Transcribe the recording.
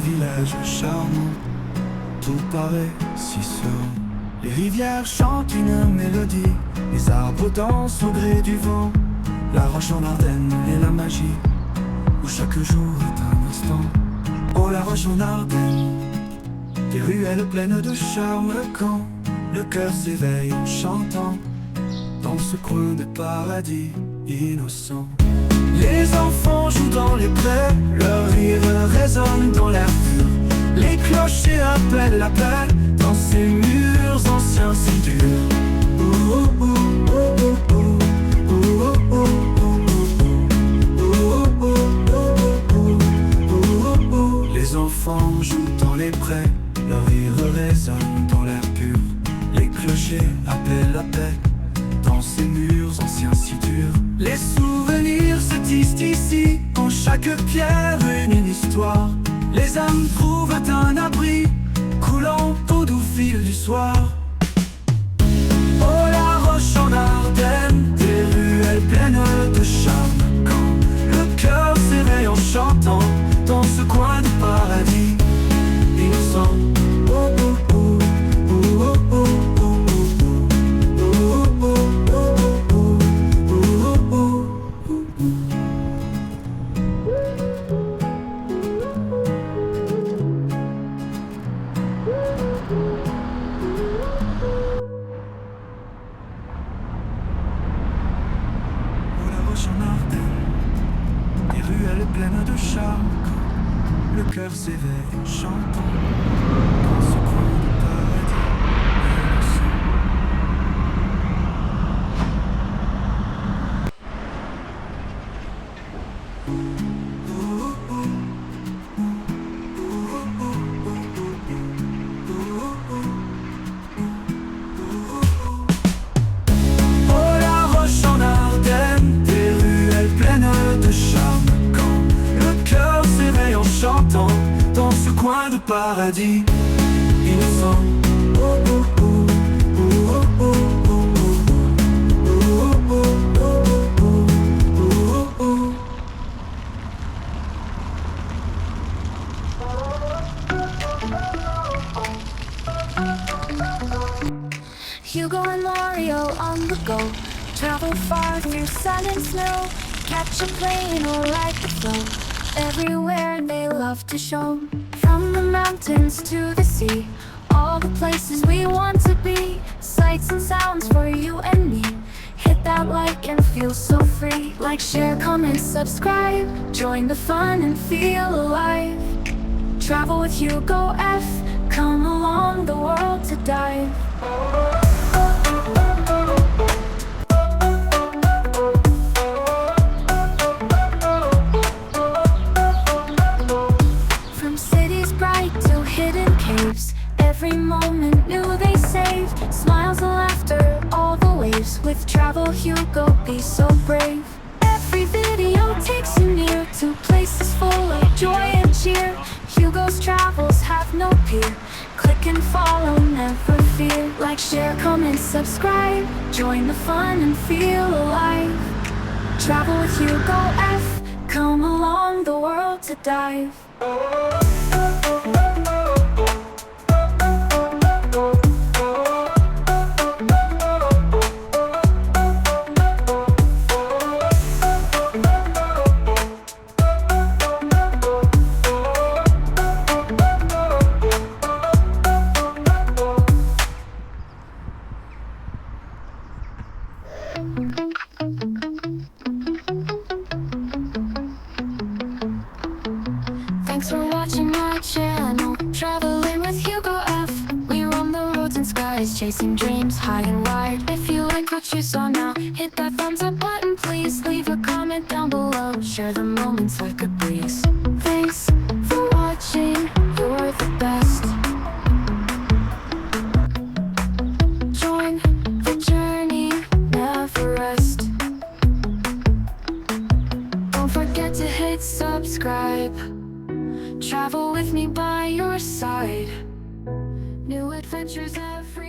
village charmant, tout paraît si serein. Les rivières chantent une mélodie, les arbres dansent au gré du vent. La-Roche-en-Ardenne est la magie, où chaque jour est un instant. Oh La-Roche-en-Ardenne, des ruelles pleines de charme, quand le cœur s'éveille en chantant dans ce coin de paradis innocent. Les enfants jouent dans les prés, leur rire résonne dans l'air pur. Les clochers appellent la paix dans ces murs anciens si durs. Les enfants jouent dans les prés, leur rire résonne dans l'air pur. Les clochers appellent la paix dans ces murs anciens si durs. Les souvenirs se tissent ici, en chaque pierre une histoire. Les âmes trouvent un abri, coulant au doux fil du soir. Oh La-Roche-en-Ardenne, des ruelles pleines de charme, quand le cœur s'éveille en chantant dans ce coin de paradis innocent. Des ruelles pleines de charme, quand le cœur s'éveille en chantant dans ce coin de paradis innocent. Oh La-Roche-en-Ardenne, des ruelles pleines de charme, quand le cœur s'éveille en chantant dans ce coin de paradis innocent. Hugo and Mario on the go, travel far through sand and snow, catch a plane or ride the flow. Everywhere they love to show, from the mountains to the sea, all the places we want to be. Sights and sounds for you and me. Hit that like and feel so free. Like, share, comment, subscribe, join the fun and feel alive. Travel with Hugo F, come along the world to dive. From cities bright to hidden caves, every moment new they save. Smiles and laughter, all the waves. With Travel Hugo, be so brave. Every video takes you near to places full of joy and cheer. Hugo's travels have no peer. Click and follow, never fear. Like, share, comment, subscribe, join the fun and feel alive. Travel with Hugo F, come along the world to dive. Thanks for watching my channel, traveling with Hugo F. We roam the roads and skies, chasing dreams high and wide. If you like what you saw now, hit that thumbs up button, please. Leave a comment down below, share the moments like a breeze. Thanks for watching, you're the best. Join the journey, never rest. Don't forget to hit subscribe. Travel with me by your side. New adventures every